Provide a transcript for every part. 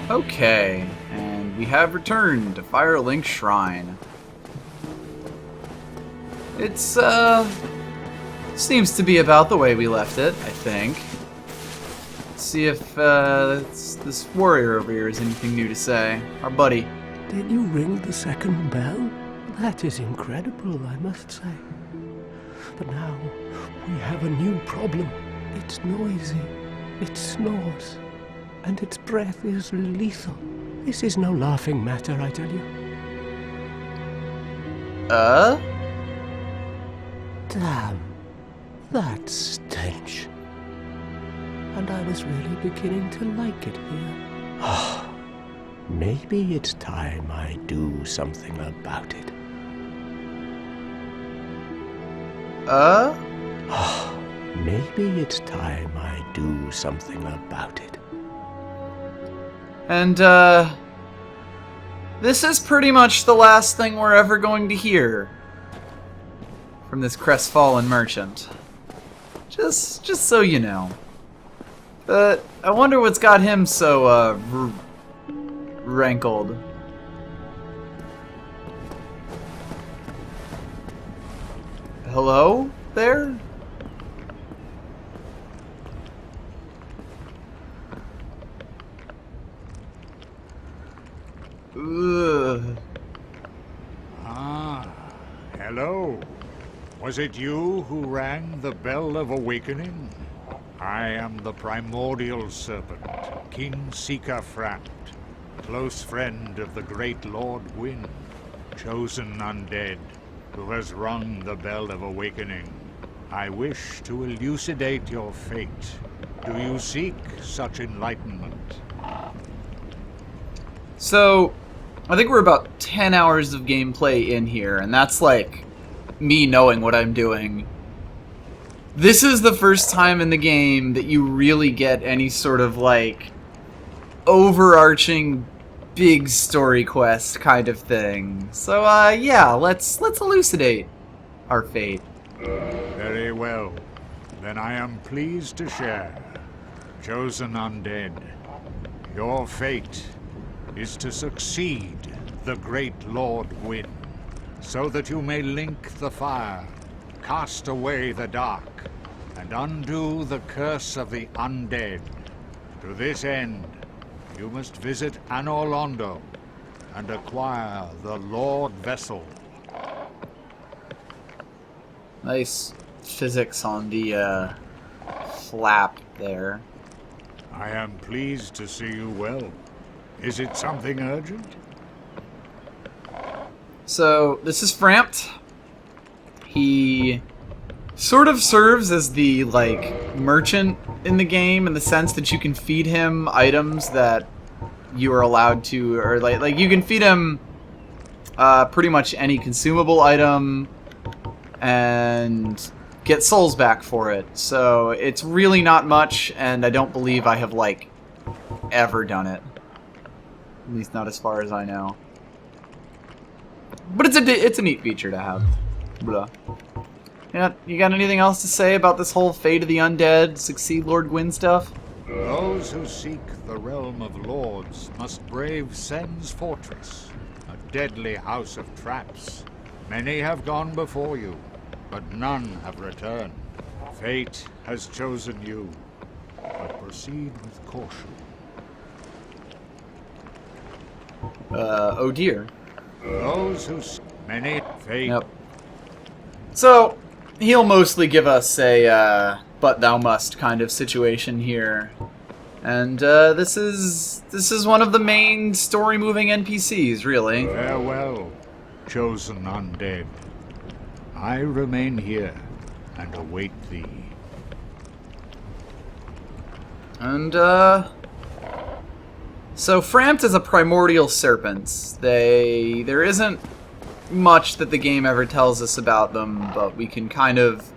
Okay, and we have returned to Firelink Shrine. It's, seems to be about the way we left it, I think. Let's see if, this warrior over here has anything new to say. Our buddy. Did you ring the second bell? That is incredible, I must say. But now, we have a new problem. It's noisy, it snores, and its breath is lethal. This is no laughing matter, I tell you. Damn, that stench. And I was really beginning to like it here. Maybe it's time I do something about it. Maybe it's time I do something about it. And, this is pretty much the last thing we're ever going to hear from this crestfallen merchant. Just so you know. But I wonder what's got him so, rankled. Hello there? Ugh. Ah, hello. Was it you who rang the bell of awakening? I am the primordial serpent, Kingseeker Frampt, close friend of the great Lord Gwyn, chosen undead, who has rung the bell of awakening. I wish to elucidate your fate. Do you seek such enlightenment? So, I think we're about 10 hours of gameplay in here, and that's like me knowing what I'm doing. This is the first time in the game that you really get any sort of like overarching big story quest kind of thing. So yeah, let's elucidate our fate. Very well. Then I am pleased to share. Chosen undead, your fate is to succeed the great Lord Gwyn, so that you may link the fire, cast away the dark, and undo the curse of the undead. To this end, you must visit Anor Londo and acquire the Lord Vessel. Nice physics on the flap there. I am pleased to see you well. Is it something urgent? So, this is Frampt. He sort of serves as the, like, merchant in the game in the sense that you can feed him items that you are allowed to, or like you can feed him pretty much any consumable item and get souls back for it. So, it's really not much, and I don't believe I have, like, ever done it. At least not as far as I know. But it's a neat feature to have. Blah. Yeah, you got anything else to say about this whole fate of the undead, succeed Lord Gwyn stuff? Those who seek the realm of lords must brave Sen's fortress, a deadly house of traps. Many have gone before you, but none have returned. Fate has chosen you, but proceed with caution. Oh dear. Those who many fate. Yep. So, he'll mostly give us a, but thou must kind of situation here. And, this is one of the main story-moving NPCs, really. Farewell, chosen undead. I remain here and await thee. And, so Frampt is a primordial serpent. There isn't much that the game ever tells us about them, but we can kind of...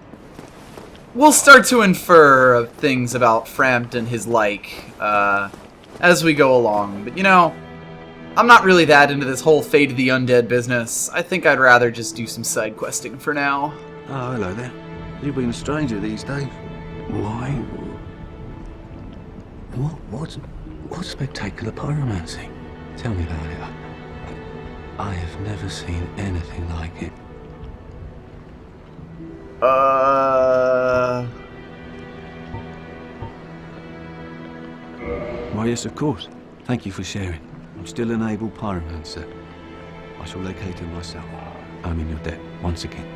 We'll start to infer things about Frampt and his like, as we go along. But, you know, I'm not really that into this whole Fate of the Undead business. I think I'd rather just do some side questing for now. Oh, hello there. You've been a stranger these days. Why? What spectacular pyromancy? Tell me about it. I have never seen anything like it. Why, yes, of course. Thank you for sharing. I'm still an able pyromancer. I shall locate him myself. I'm in your debt once again.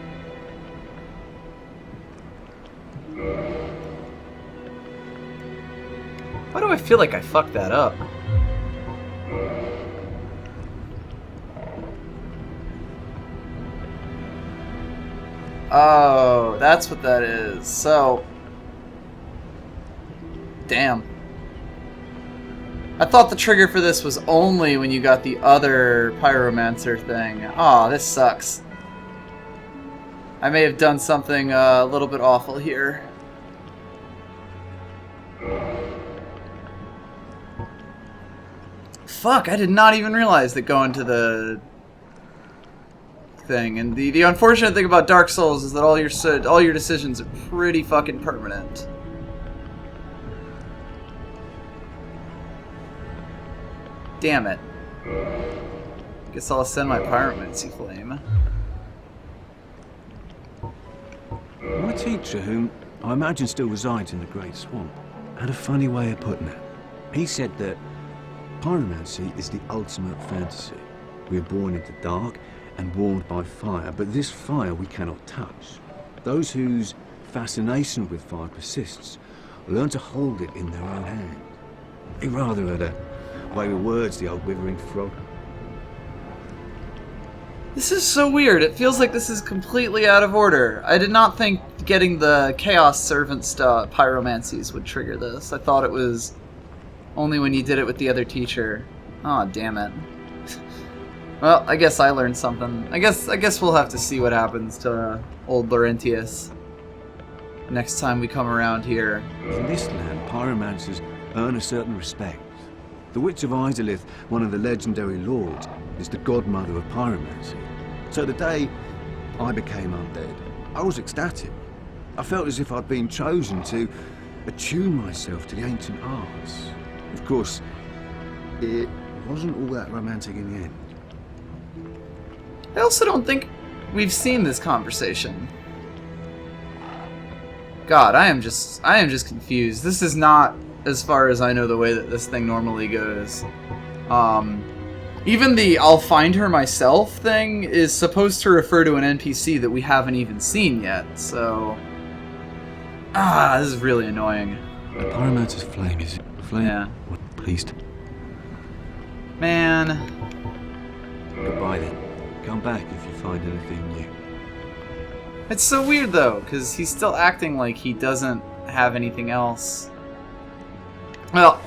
Why do I feel like I fucked that up? Oh, that's what that is. So... Damn. I thought the trigger for this was only when you got the other Pyromancer thing. Aw, this sucks. I may have done something a little bit awful here. Fuck, I did not even realize that going to the thing. And the unfortunate thing about Dark Souls is that all your decisions are pretty fucking permanent. Damn it. Guess I'll ascend my Pyromancy flame. My teacher, whom I imagine still resides in the Great Swamp, had a funny way of putting it. He said that pyromancy is the ultimate fantasy. We are born into dark and warmed by fire, but this fire we cannot touch. Those whose fascination with fire persists learn to hold it in their own hand. He rather had a way with words, the old withering frog. This is so weird. It feels like this is completely out of order. I did not think getting the Chaos Servant pyromancies would trigger this. I thought it was only when you did it with the other teacher. Aw, damn it. Well, I guess I learned something. I guess we'll have to see what happens to old Laurentius next time we come around here. In this land, pyromancers earn a certain respect. The Witch of Izalith, one of the legendary lords, is the godmother of pyromancy. So the day I became undead, I was ecstatic. I felt as if I'd been chosen to attune myself to the ancient arts. Of course, it wasn't all that romantic in the end. I also don't think we've seen this conversation. God, I am just confused. This is not, as far as I know, the way that this thing normally goes. Even the "I'll find her myself" thing is supposed to refer to an NPC that we haven't even seen yet, so... this is really annoying. The pyromancer's flame is flame. Yeah. Pleased. Man. Goodbye then. Come back if you find anything new. It's so weird though, because he's still acting like he doesn't have anything else. Well,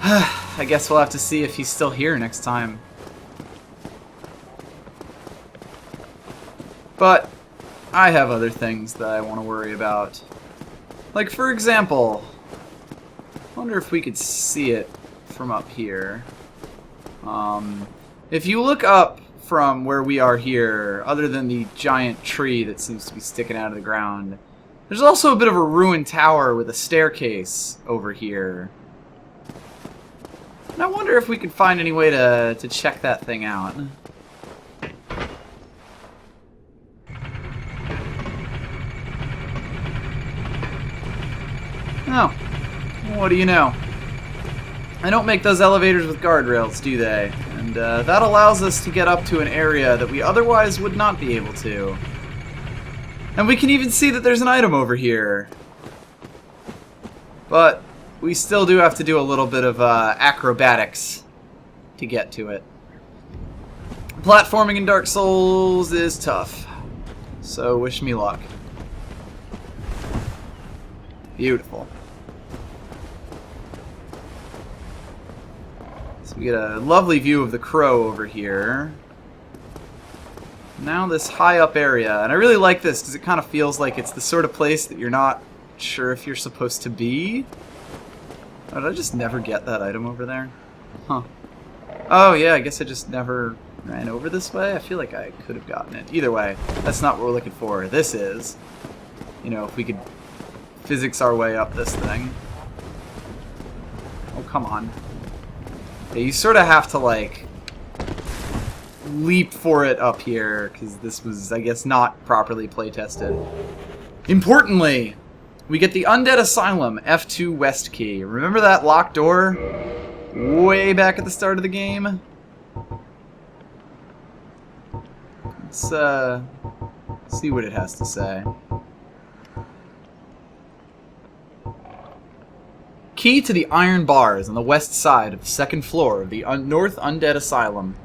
I guess we'll have to see if he's still here next time. But I have other things that I want to worry about. Like, for example, I wonder if we could see it from up here. If you look up from where we are here, other than the giant tree that seems to be sticking out of the ground, there's also a bit of a ruined tower with a staircase over here. And I wonder if we could find any way to check that thing out. Oh, what do you know? I don't make those elevators with guardrails, do they? And that allows us to get up to an area that we otherwise would not be able to. And we can even see that there's an item over here. But we still do have to do a little bit of acrobatics to get to it. Platforming in Dark Souls is tough. So wish me luck. Beautiful. So we get a lovely view of the crow over here. Now this high up area, and I really like this because it kind of feels like it's the sort of place that you're not sure if you're supposed to be. Oh, did I just never get that item over there? Huh. Oh yeah, I guess I just never ran over this way. I feel like I could have gotten it. Either way, that's not what we're looking for. This is, you know, if we could physics our way up this thing. come on. Yeah, you sort of have to, like, leap for it up here, because this was, I guess, not properly playtested. Importantly, we get the Undead Asylum F2 West key. Remember that locked door way back at the start of the game? Let's see what it has to say. Key to the iron bars on the west side of the second floor of the North Undead Asylum.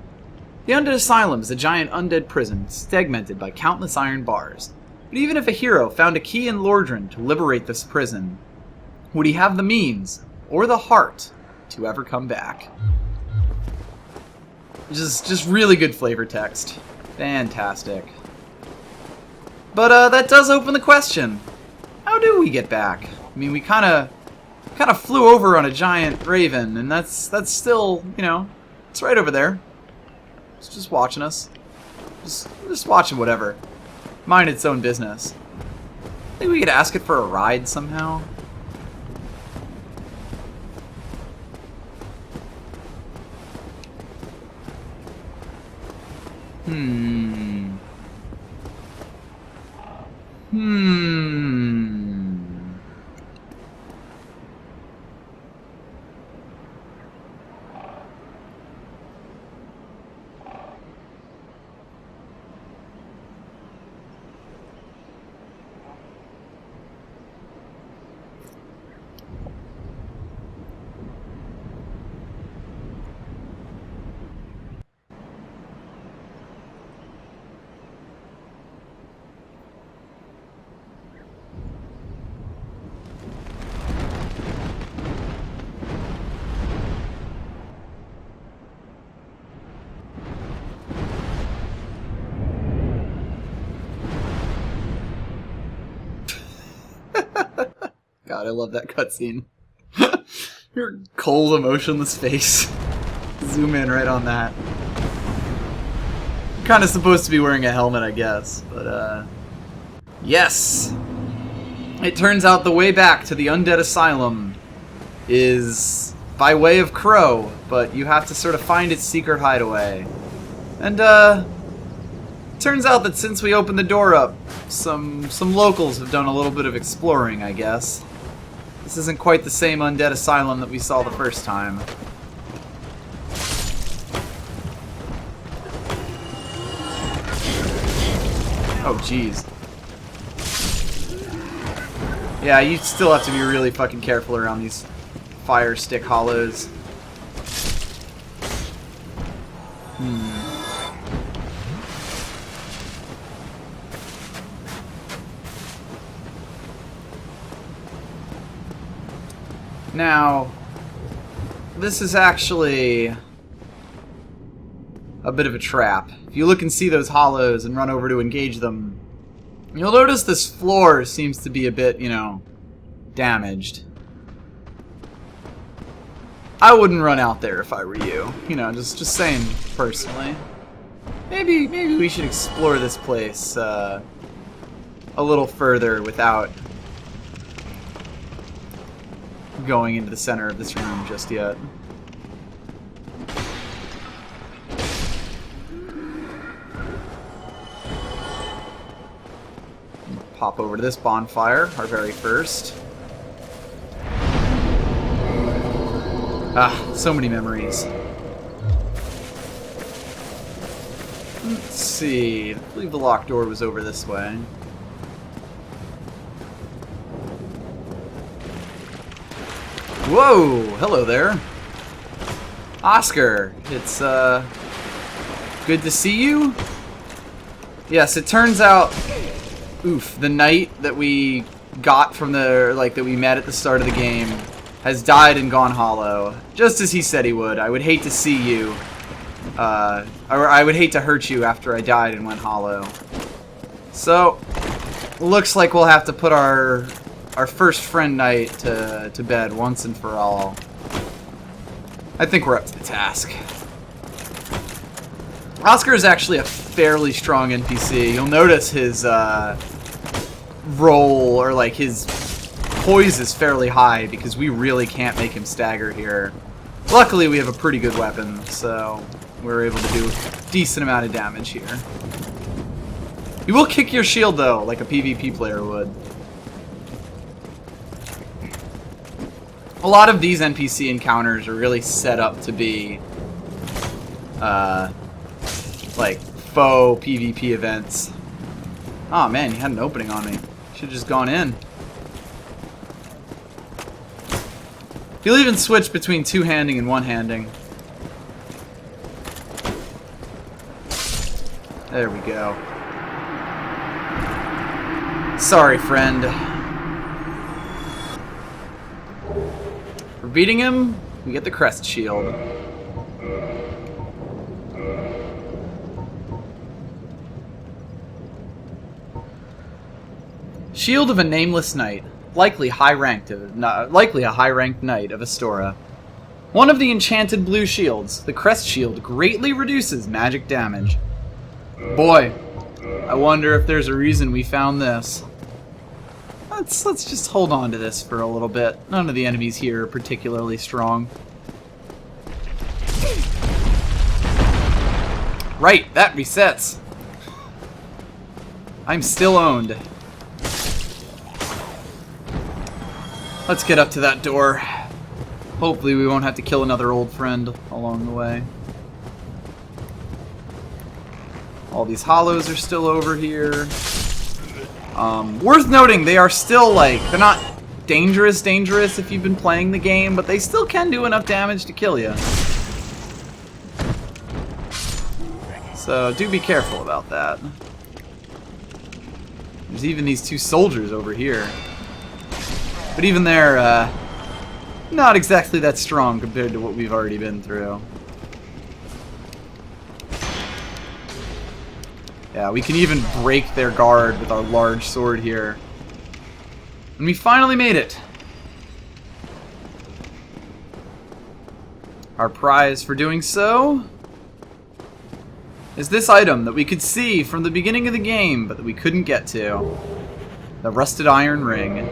The Undead Asylum is a giant undead prison, segmented by countless iron bars. But even if a hero found a key in Lordran to liberate this prison, would he have the means, or the heart, to ever come back? Just really good flavor text. Fantastic. But that does open the question. How do we get back? I mean, we kind of flew over on a giant raven, and that's still, you know, it's right over there. It's just watching us. Just watching whatever. Mind its own business. Think we could ask it for a ride somehow? God, I love that cutscene. Your cold, emotionless face. Zoom in right on that. Kind of supposed to be wearing a helmet, I guess, but yes! It turns out the way back to the Undead Asylum is by way of Crow, but you have to sort of find its secret hideaway. And turns out that since we opened the door up, some locals have done a little bit of exploring, I guess. This isn't quite the same Undead Asylum that we saw the first time. Oh, jeez. Yeah, you still have to be really fucking careful around these fire stick hollows. Now, this is actually a bit of a trap. If you look and see those hollows and run over to engage them, you'll notice this floor seems to be a bit, you know, damaged. I wouldn't run out there if I were you. You know, just saying personally. Maybe we should explore this place a little further without going into the center of this room just yet. Pop over to this bonfire, our very first. Ah, so many memories. Let's see. I believe the locked door was over this way. Whoa! Hello there. Oscar, it's good to see you. Yes, it turns out, oof, the knight that we got from the, that we met at the start of the game has died and gone hollow. Just as he said he would. I would hate to see you, or I would hate to hurt you after I died and went hollow. So, looks like we'll have to put our first friend knight to bed once and for all. I think we're up to the task. Oscar is actually a fairly strong NPC. You'll notice his role, or his poise is fairly high because we really can't make him stagger here. Luckily, we have a pretty good weapon, so we're able to do a decent amount of damage here. You will kick your shield, though, like a PvP player would. A lot of these NPC encounters are really set up to be, like, faux PvP events. Oh man, you had an opening on me. Should've just gone in. You'll even switch between two-handing and one-handing. There we go. Sorry, friend. For beating him, we get the crest shield. Shield of a nameless knight, likely a high-ranked knight of Astora. One of the enchanted blue shields, the crest shield greatly reduces magic damage. Boy, I wonder if there's a reason we found this. Let's just hold on to this for a little bit. None of the enemies here are particularly strong. Right, that resets. I'm still owned. Let's get up to that door. Hopefully we won't have to kill another old friend along the way. All these hollows are still over here. Worth noting, they are still, like, they're not dangerous if you've been playing the game, but they still can do enough damage to kill you. So do be careful about that. There's even these two soldiers over here. But even they're, not exactly that strong compared to what we've already been through. Yeah, we can even break their guard with our large sword here. And we finally made it! Our prize for doing so is this item that we could see from the beginning of the game, but that we couldn't get to. The Rusted Iron Ring.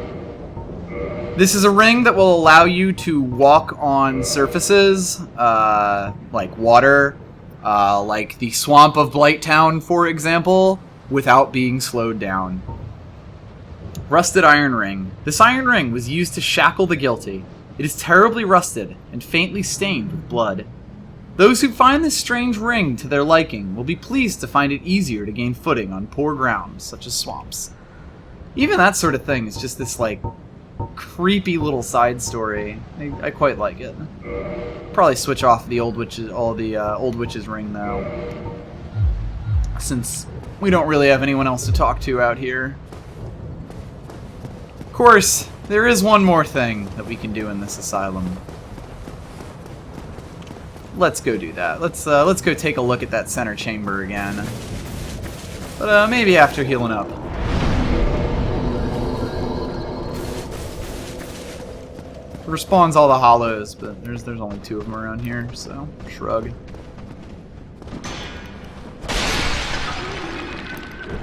This is a ring that will allow you to walk on surfaces, like water, like the swamp of Blighttown, for example, without being slowed down. Rusted Iron Ring. This iron ring was used to shackle the guilty. It is terribly rusted and faintly stained with blood. Those who find this strange ring to their liking will be pleased to find it easier to gain footing on poor ground, such as swamps. Even that sort of thing is just this, like, creepy little side story. I quite like it. Probably switch off the old witch's ring though, since we don't really have anyone else to talk to out here. Of course, there is one more thing that we can do in this asylum. Let's go do that. Let's go take a look at that center chamber again. But maybe after healing up. It respawns all the hollows, but there's only 2 of them around here, so shrug.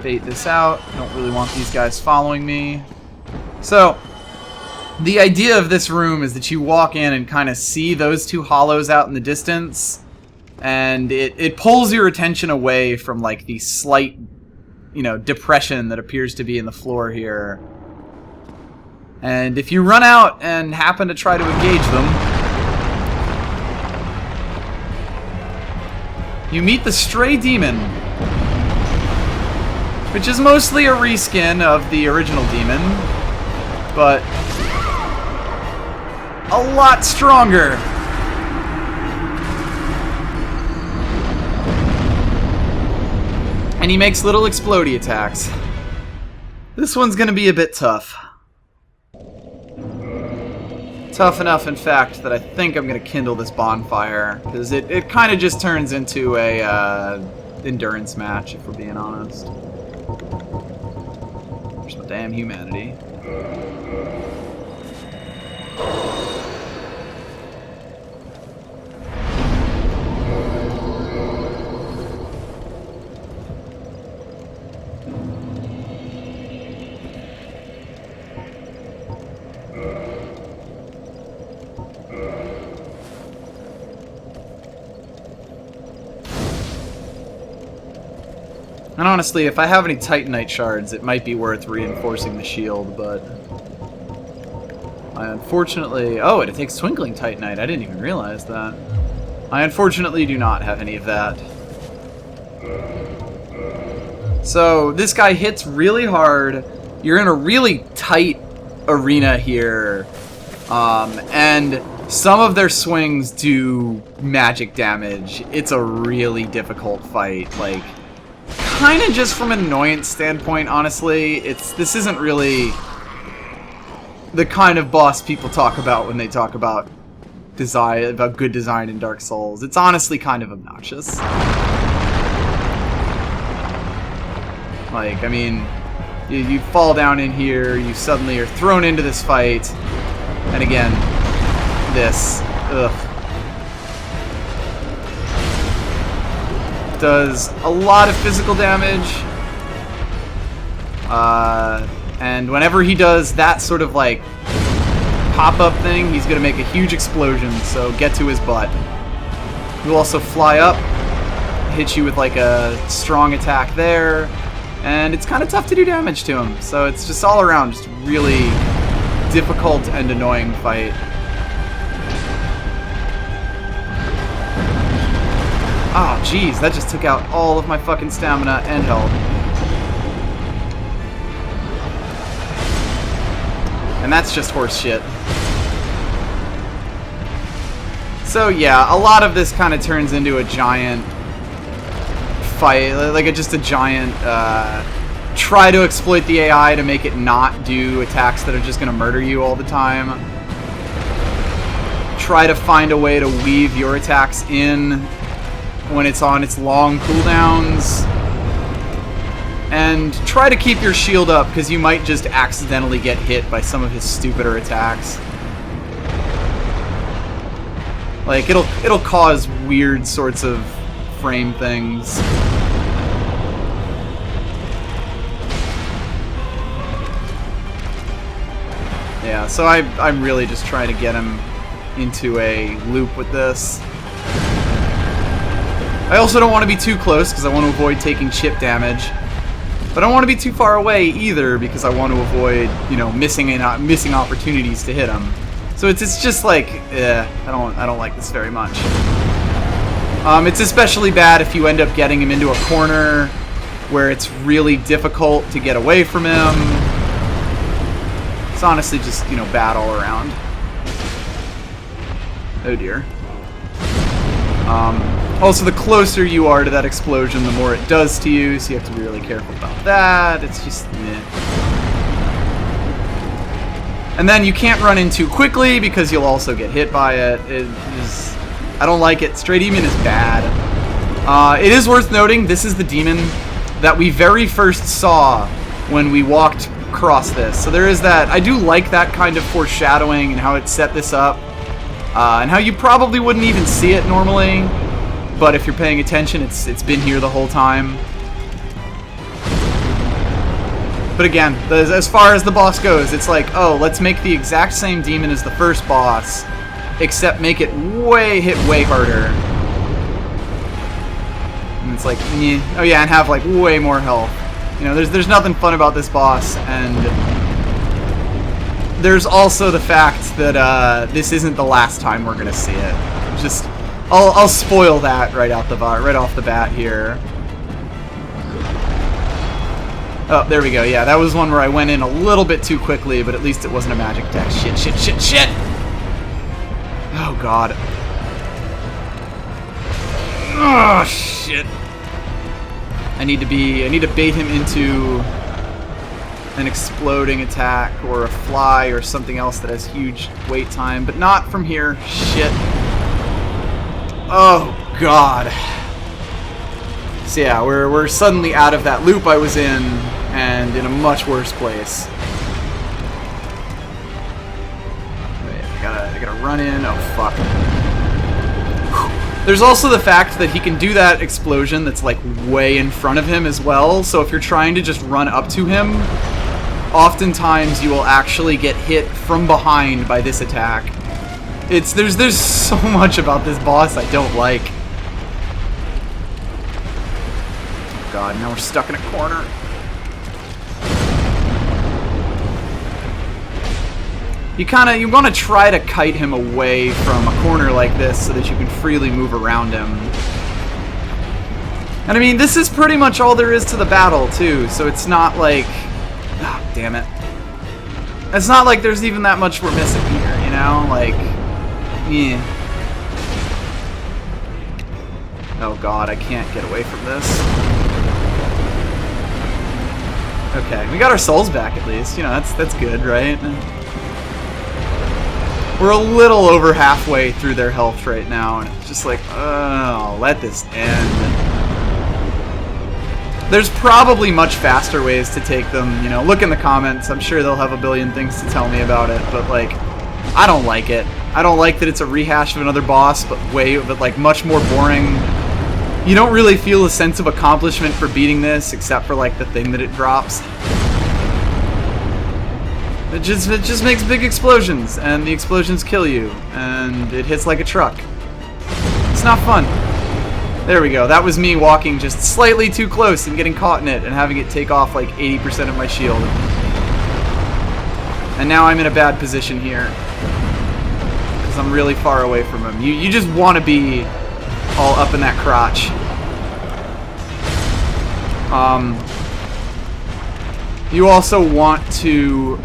Bait this out. Don't really want these guys following me. So, the idea of this room is that you walk in and kind of see those 2 hollows out in the distance, and it pulls your attention away from, like, the slight, you know, depression that appears to be in the floor here. And if you run out and happen to try to engage them, you meet the Stray Demon, which is mostly a reskin of the original demon, but a lot stronger. And he makes little explodey attacks. This one's gonna be a bit tough. Tough enough, in fact, that I think I'm gonna kindle this bonfire, because it kind of just turns into a endurance match, if we're being honest. Where's my damn humanity? And honestly, if I have any Titanite shards, it might be worth reinforcing the shield, but... I unfortunately... Oh, it takes Twinkling Titanite. I didn't even realize that. I unfortunately do not have any of that. So, this guy hits really hard. You're in a really tight arena here. And some of their swings do magic damage. It's a really difficult fight. Like, kind of just from an annoyance standpoint, honestly. This isn't really the kind of boss people talk about when they talk about design, about good design in Dark Souls. It's honestly kind of obnoxious. Like, I mean, you fall down in here, you suddenly are thrown into this fight, and again, this, does a lot of physical damage, and whenever he does that sort of like pop-up thing, he's gonna make a huge explosion, so get to his butt. He'll also fly up, hit you with like a strong attack there, and it's kind of tough to do damage to him, so it's just all around just really difficult and annoying fight. Oh, jeez, that just took out all of my fucking stamina and health. And that's just horse shit. So yeah, a lot of this kind of turns into a giant fight, like just a giant try to exploit the AI to make it not do attacks that are just going to murder you all the time. Try to find a way to weave your attacks in when it's on its long cooldowns. And try to keep your shield up, because you might just accidentally get hit by some of his stupider attacks. Like, it'll cause weird sorts of frame things. Yeah, so I'm really just trying to get him into a loop with this. I also don't want to be too close, because I want to avoid taking chip damage. But I don't want to be too far away either, because I want to avoid, you know, missing opportunities to hit him. So it's just like, I don't like this very much. It's especially bad if you end up getting him into a corner where it's really difficult to get away from him. It's honestly just, you know, bad all around. Oh dear. Also, the closer you are to that explosion, the more it does to you, so you have to be really careful about that. It's just, And then you can't run in too quickly, because you'll also get hit by it. I don't like it. Stray Demon is bad. It is worth noting, this is the demon that we very first saw when we walked across this. So there is that. I do like that kind of foreshadowing and how it set this up. And how you probably wouldn't even see it normally. But if you're paying attention, it's been here the whole time. But again, as far as the boss goes, it's like, oh, let's make the exact same demon as the first boss, except make it hit way harder. And it's like, meh. Oh yeah, and have like way more health. You know, there's nothing fun about this boss, and there's also the fact that this isn't the last time we're gonna see it. Just, I'll spoil that right off the bat here. Oh, there we go. Yeah, that was one where I went in a little bit too quickly, but at least it wasn't a magic attack. Shit! Oh god. Oh shit. I need to bait him into an exploding attack or a fly or something else that has huge wait time, but not from here. Shit. Oh god. So yeah, we're suddenly out of that loop I was in, and in a much worse place. Wait, I gotta run in. Oh fuck. There's also the fact that he can do that explosion that's like way in front of him as well, so if you're trying to just run up to him, oftentimes you will actually get hit from behind by this attack. There's so much about this boss I don't like. god, now we're stuck in a corner. You want to try to kite him away from a corner like this so that you can freely move around him. And I mean, this is pretty much all there is to the battle, too, so it's not like... Oh, damn it. It's not like there's even that much we're missing here, you know? Like, yeah. Oh god, I can't get away from this. Okay, we got our souls back at least. You know, that's good, right? We're a little over halfway through their health right now, and it's just like, oh, let this end. There's probably much faster ways to take them, you know, look in the comments, I'm sure they'll have a billion things to tell me about it, but like, I don't like it. I don't like that it's a rehash of another boss, but like much more boring. You don't really feel a sense of accomplishment for beating this, except for like the thing that it drops. It just makes big explosions, and the explosions kill you, and it hits like a truck. It's not fun. There we go. That was me walking just slightly too close and getting caught in it and having it take off like 80% of my shield. And now I'm in a bad position here, because I'm really far away from him. You just want to be all up in that crotch. You also want to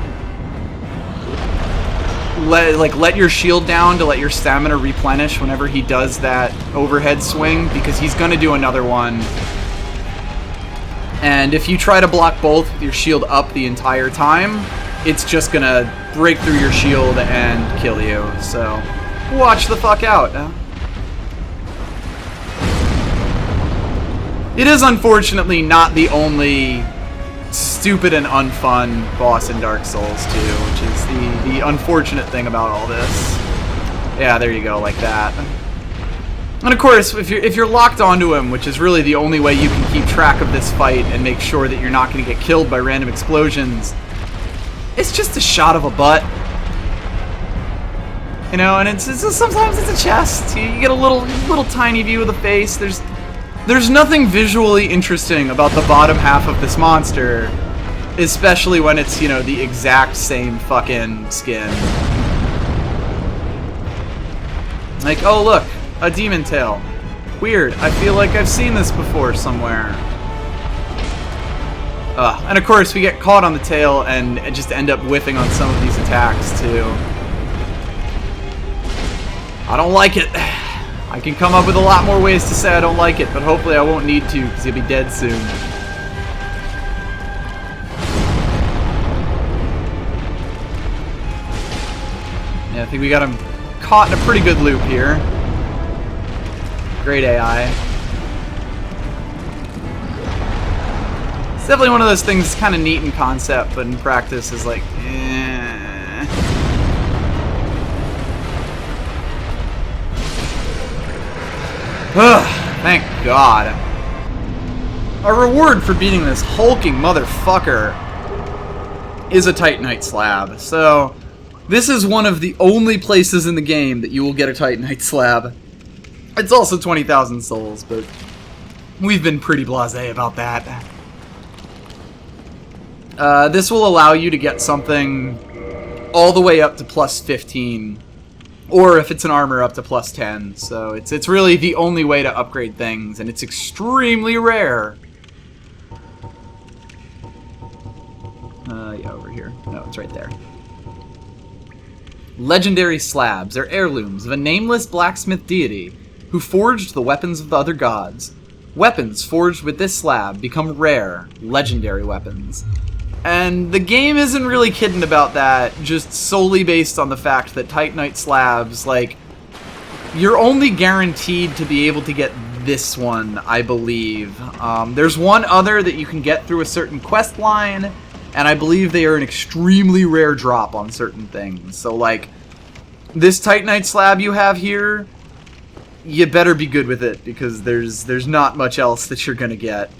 let your shield down to let your stamina replenish whenever he does that overhead swing, because he's gonna do another one. And if you try to block both with your shield up the entire time, it's just gonna break through your shield and kill you. So watch the fuck out. It is unfortunately not the only stupid and unfun boss in Dark Souls 2, which is the unfortunate thing about all this. Yeah, there you go, like that. And of course, if you're locked onto him, which is really the only way you can keep track of this fight and make sure that you're not going to get killed by random explosions, it's just a shot of a butt. You know, and it's sometimes it's a chest. You get a little tiny view of the face. There's nothing visually interesting about the bottom half of this monster, especially when it's, you know, the exact same fucking skin. Like, oh look, a demon tail. Weird, I feel like I've seen this before somewhere. And of course we get caught on the tail and just end up whiffing on some of these attacks too. I don't like it. I can come up with a lot more ways to say I don't like it, but hopefully I won't need to, because he'll be dead soon. Yeah, I think we got him caught in a pretty good loop here. Great AI. It's definitely one of those things that's kind of neat in concept, but in practice is like, Ugh, thank God. A reward for beating this hulking motherfucker is a Titanite slab. So, this is one of the only places in the game that you will get a Titanite slab. It's also 20,000 souls, but we've been pretty blasé about that. This will allow you to get something all the way up to plus 15. Or if it's an armor, up to plus 10. So it's really the only way to upgrade things, and it's extremely rare. Yeah, over here. No, it's right there. Legendary slabs. They're heirlooms of a nameless blacksmith deity who forged the weapons of the other gods. Weapons forged with this slab become rare, legendary weapons. And the game isn't really kidding about that, just solely based on the fact that Titanite slabs, like, you're only guaranteed to be able to get this one, I believe. There's one other that you can get through a certain quest line, and I believe they are an extremely rare drop on certain things. So, like, this Titanite slab you have here, you better be good with it, because there's not much else that you're gonna get.